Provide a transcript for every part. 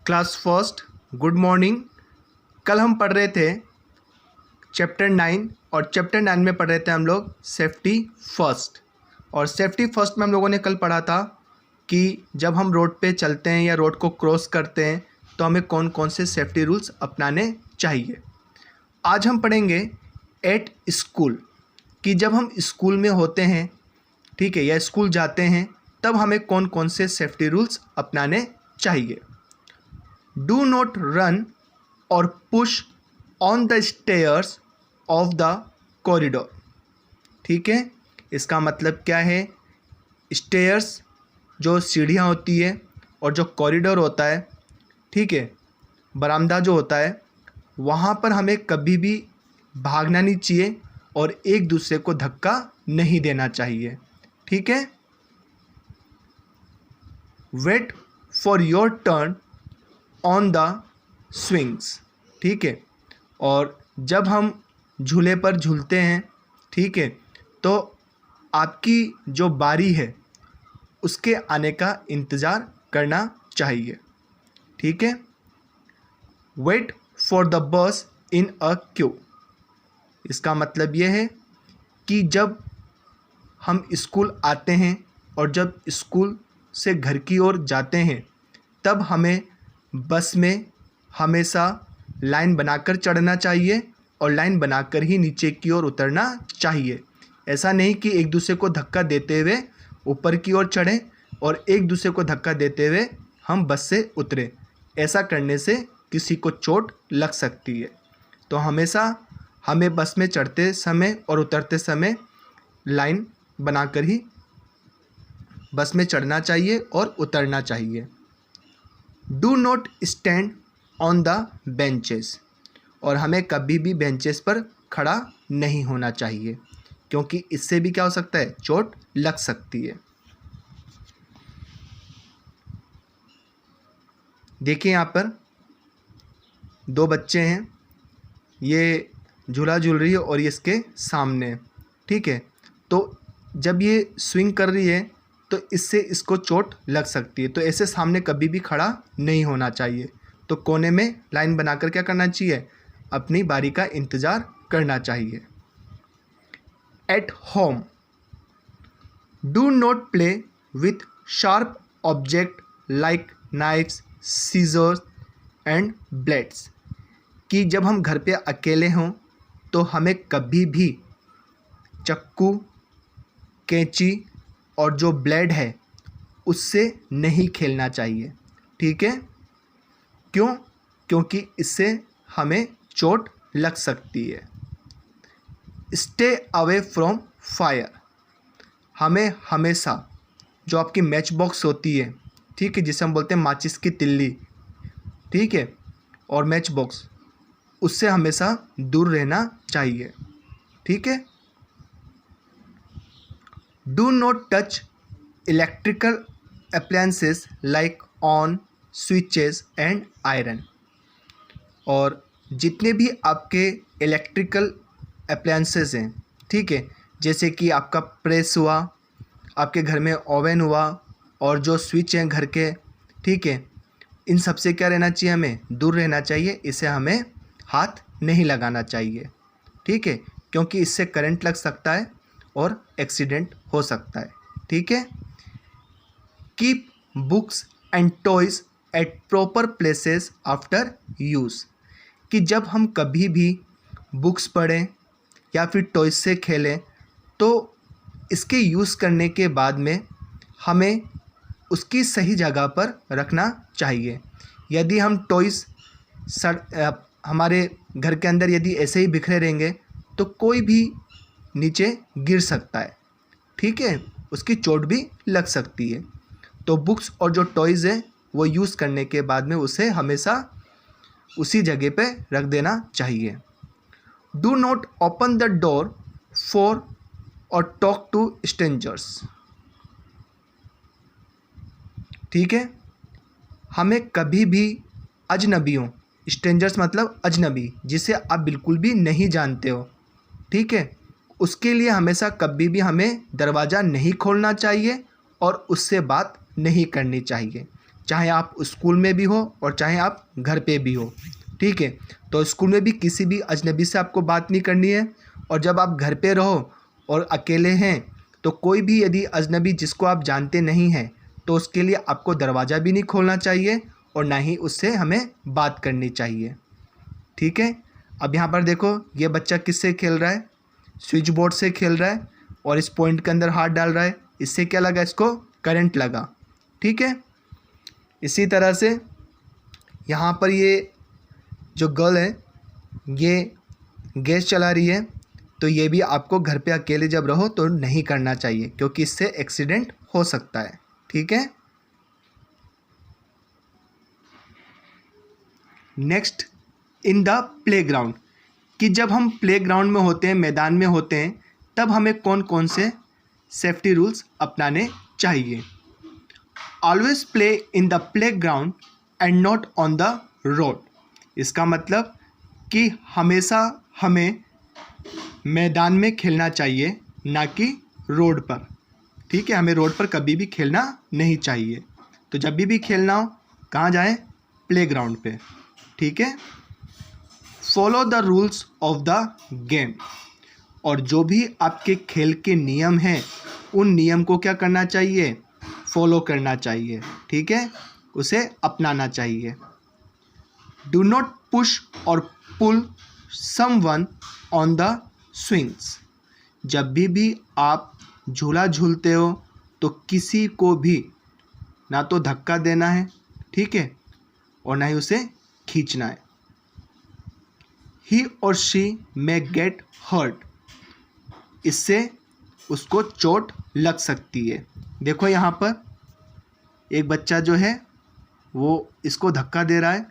Class first, good morning. कल हम पढ़ रहे थे चैप्टर 9 और चैप्टर 9 में पढ़ रहे थे हम लोग सेफ्टी फर्स्ट। और सेफ्टी फर्स्ट में हम लोगों ने कल पढ़ा था कि जब हम रोड पे चलते हैं या रोड को क्रॉस करते हैं तो हमें कौन कौन से सेफ्टी रूल्स अपनाने चाहिए। आज हम पढ़ेंगे एट स्कूल कि जब हम स्कूल में होते हैं, ठीक है, या स्कूल जाते हैं तब हमें कौन कौन से सेफ्टी रूल्स अपनाने चाहिए। डू नॉट रन और push on the stairs of the corridor. ठीक है, इसका मतलब क्या है, स्टेयर्स जो सीढ़ियाँ होती है और जो कॉरिडोर होता है, ठीक है, बरामदा जो होता है, वहाँ पर हमें कभी भी भागना नहीं चाहिए और एक दूसरे को धक्का नहीं देना चाहिए। ठीक है, wait for your turn on the swings. ठीक है, और जब हम झूले पर झूलते हैं, ठीक है, तो आपकी जो बारी है उसके आने का इंतज़ार करना चाहिए। ठीक है, wait for the bus in a Q. इसका मतलब यह है कि जब हम स्कूल आते हैं और जब स्कूल से घर की ओर जाते हैं तब हमें बस में हमेशा लाइन बनाकर चढ़ना चाहिए और लाइन बनाकर ही नीचे की ओर उतरना चाहिए। ऐसा नहीं कि एक दूसरे को धक्का देते हुए ऊपर की ओर चढ़ें और एक दूसरे को धक्का देते हुए हम बस से उतरें। ऐसा करने से किसी को चोट लग सकती है। तो हमेशा हमें बस में चढ़ते समय और उतरते समय लाइन बनाकर ही बस में चढ़ना चाहिए और उतरना चाहिए। Do not stand on the benches. और हमें कभी भी बेंचेस पर खड़ा नहीं होना चाहिए क्योंकि इससे भी क्या हो सकता है, चोट लग सकती है। देखिए यहाँ पर दो बच्चे हैं, ये झूला झूल रही है और ये इसके सामने, ठीक है, तो जब ये स्विंग कर रही है तो इससे इसको चोट लग सकती है। तो ऐसे सामने कभी भी खड़ा नहीं होना चाहिए। तो कोने में लाइन बनाकर क्या करना चाहिए, अपनी बारी का इंतज़ार करना चाहिए। At home, do not play with sharp object like knives, scissors and blades. कि जब हम घर पे अकेले हों तो हमें कभी भी चाकू, कैंची और जो ब्लेड है उससे नहीं खेलना चाहिए। ठीक है, क्यों? क्योंकि इससे हमें चोट लग सकती है। Stay away from fire. हमें हमेशा जो आपकी मैच बॉक्स होती है, ठीक है, जिसे हम बोलते हैं माचिस की तिल्ली, ठीक है, और मैच बॉक्स, उससे हमेशा दूर रहना चाहिए। ठीक है, do not touch electrical appliances like on, switches and iron. और जितने भी आपके इलेक्ट्रिकल अप्लायंसेस हैं, ठीक है, जैसे कि आपका प्रेस हुआ, आपके घर में ओवन हुआ और जो स्विच हैं घर के, ठीक है, इन सब से क्या रहना चाहिए, हमें दूर रहना चाहिए। इसे हमें हाथ नहीं लगाना चाहिए। ठीक है, क्योंकि इससे करंट लग सकता है और एक्सीडेंट हो सकता है। ठीक है, keep books and toys at proper places after use. कि जब हम कभी भी बुक्स पढ़ें या फिर टॉयज़ से खेलें तो इसके यूज़ करने के बाद में हमें उसकी सही जगह पर रखना चाहिए। यदि हम टॉयज़ हमारे घर के अंदर यदि ऐसे ही बिखरे रहेंगे तो कोई भी नीचे गिर सकता है। ठीक है, उसकी चोट भी लग सकती है। तो बुक्स और जो टॉयज़ है वो यूज़ करने के बाद में उसे हमेशा उसी जगह पे रख देना चाहिए। Do not open the door for और टॉक टू स्ट्रेंजर्स। ठीक है, हमें कभी भी अजनबियों, स्ट्रेंजर्स मतलब अजनबी, जिसे आप बिल्कुल भी नहीं जानते हो, ठीक है, उसके लिए हमेशा कभी भी हमें दरवाज़ा नहीं खोलना चाहिए और उससे बात नहीं करनी चाहिए। चाहे आप स्कूल में भी हो और चाहे आप घर पे भी हो, ठीक है। तो स्कूल में भी किसी भी अजनबी से आपको बात नहीं करनी है, और जब आप घर पे रहो और अकेले हैं तो कोई भी यदि अजनबी जिसको आप जानते नहीं हैं तो उसके लिए आपको दरवाज़ा भी नहीं खोलना चाहिए और ना ही उससे हमें बात करनी चाहिए, ठीक है। अब यहाँ पर देखो ये बच्चा किससे खेल रहा है, स्विच बोर्ड से खेल रहा है और इस पॉइंट के अंदर हाथ डाल रहा है, इससे क्या लगा, इसको करंट लगा, ठीक है। इसी तरह से यहाँ पर ये जो गर्ल है ये गैस चला रही है, तो ये भी आपको घर पे अकेले जब रहो तो नहीं करना चाहिए क्योंकि इससे एक्सीडेंट हो सकता है, ठीक है। नेक्स्ट, इन द प्लेग्राउंड, कि जब हम प्लेग्राउंड में होते हैं, मैदान में होते हैं, तब हमें कौन कौन से सेफ्टी रूल्स अपनाने चाहिए। Always play in the playground and not on the road. इसका मतलब कि हमेशा हमें मैदान में खेलना चाहिए, ना कि रोड पर, ठीक है। हमें रोड पर कभी भी खेलना नहीं चाहिए। तो जब भी खेलना हो कहाँ जाएं, प्लेग्राउंड पे, ठीक है। Follow the rules of the game, और जो भी आपके खेल के नियम हैं उन नियम को क्या करना चाहिए, फॉलो करना चाहिए, ठीक है, उसे अपनाना चाहिए। डू नॉट पुश और पुल समवन ऑन द स्विंग्स। जब भी आप झूला झूलते हो तो किसी को भी ना तो धक्का देना है, ठीक है, और ना ही उसे खींचना है। ही और शी मे गेट हर्ट, इससे उसको चोट लग सकती है। देखो यहाँ पर एक बच्चा जो है वो इसको धक्का दे रहा है,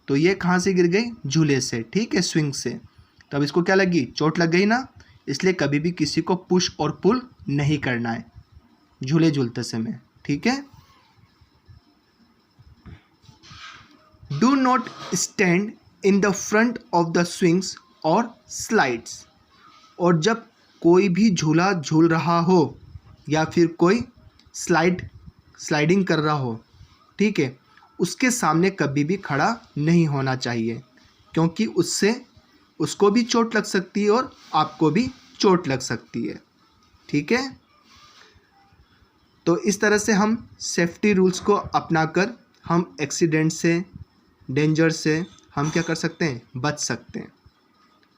तो ये कहाँ से गिर गई, झूले से, ठीक है, स्विंग से। तब इसको क्या लगी, चोट लग गई ना। इसलिए कभी भी किसी को पुश और पुल नहीं करना है झूले झूलते समय, ठीक है। Do not stand in the front of the swings और स्लाइड्स, और जब कोई भी झूला झूल रहा हो या फिर कोई स्लाइडिंग कर रहा हो, ठीक है, उसके सामने कभी भी खड़ा नहीं होना चाहिए क्योंकि उससे उसको भी चोट लग सकती है और आपको भी चोट लग सकती है, ठीक है। तो इस तरह से हम सेफ्टी रूल्स को अपनाकर हम एक्सीडेंट से, डेंजर से हम क्या कर सकते हैं, बच सकते हैं,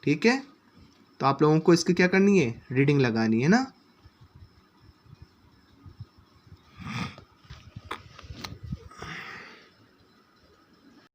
ठीक है। तो आप लोगों को इसकी क्या करनी है, रीडिंग लगानी है ना।